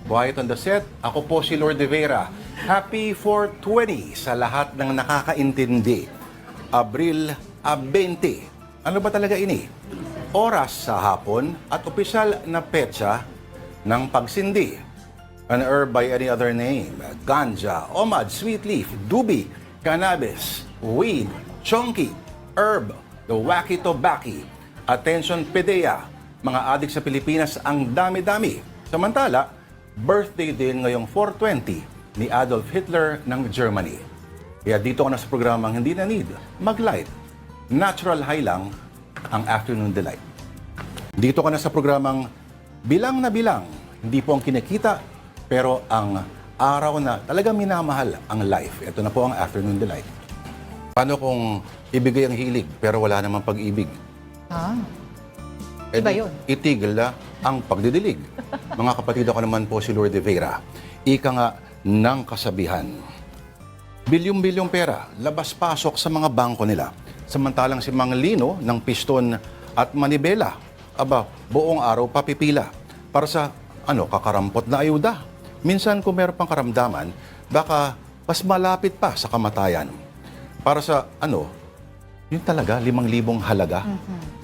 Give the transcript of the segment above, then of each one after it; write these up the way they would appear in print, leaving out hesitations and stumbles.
Quiet on the set. Ako po si Lord de Vera. Happy 420 sa lahat ng nakakaintindi. Abril 20. Ano ba talaga ini? Oras sa hapon at opisyal na petsa ng pagsindi. An herb by any other name. Ganja, omad, sweet leaf, dubi, cannabis, weed, chonky, herb, the wacky tobacco. Attention PDEA, mga adik sa Pilipinas ang dami-dami. Samantala, birthday din ngayong 420 ni Adolf Hitler ng Germany. Kaya dito ka na sa programang hindi na need mag-light. Natural high lang ang afternoon delight. Dito ka na sa programang bilang na bilang, hindi po ang kinikita, pero ang araw na talagang minamahal ang life. Ito na po ang afternoon delight. Paano kung ibigay ang hilig pero wala namang pag-ibig? Iba yun. Itigil na ang pagdidilig. Mga kapatid, ako naman po si Lord de Vera. Ika nga ng kasabihan. Bilyong-bilyong pera, labas-pasok sa mga bangko nila. Samantalang si Mang Lino ng piston at manibela, aba, buong araw papipila para sa kakarampot na ayuda. Minsan kung meron pang karamdaman, baka mas malapit pa sa kamatayan. Para sa yun talaga, 5,000 halaga.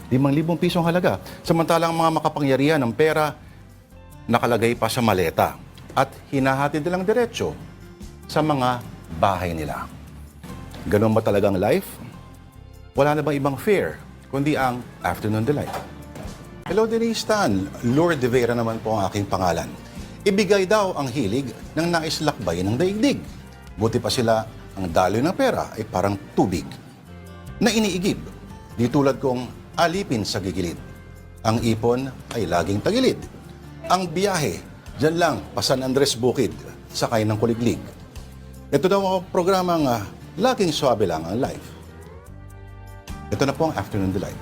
5,000 pisong halaga. Samantalang mga makapangyarihan ng pera, nakalagay pa sa maleta at hinahatid nilang diretsyo sa mga bahay nila. Ganun ba talagang life? Wala na bang ibang fare, kundi ang afternoon delight? Hello, Denise Tan. Lord de Vera naman po ang aking pangalan. Ibigay daw ang hilig ng naislakbay ng daigdig. Buti pa sila, ang daloy ng pera ay parang tubig na iniigib. Di tulad kong alipin sa gigilid. Ang ipon ay laging tagilid. Ang biyahe, dyan lang, pa San Andres Bukid, sakay ng kuliglig. Ito daw ang programang laging swabe lang ang life. Ito na po ang Afternoon Delight.